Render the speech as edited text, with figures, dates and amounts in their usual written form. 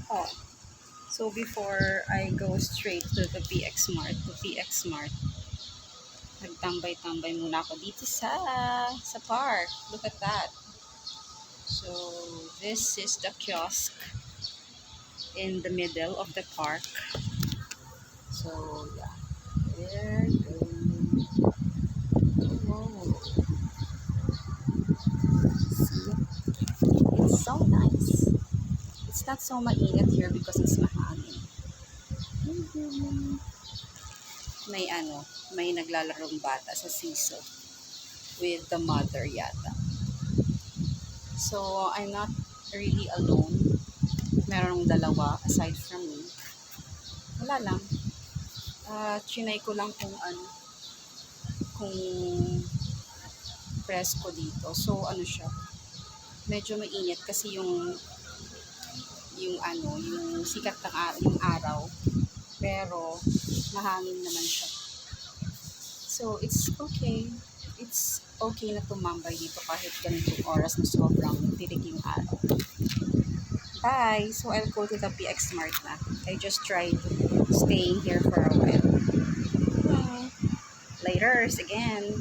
Oh, so before I go straight to the PX Mart, nagtambay-tambay muna ako dito sa park. Look at that. So, this is the kiosk in the middle of the park. So, yeah. There goes. Whoa. See? It's so nice. It's not so mainit here because it's mahangin. May may naglalarong bata sa siso with the mother yata. So, I'm not really alone. Merong dalawa aside from me. Wala lang. Trinay ko lang kung presko dito. So, siya. Medyo mainit kasi yung sikat ng yung araw. Pero, mahangin naman siya. So, it's okay. It's okay na tumambay dito kahit ganitong oras na sobrang tirik yung araw. Bye! So, I'll go to the PX Mart na. I just tried staying here for a while. Laters again!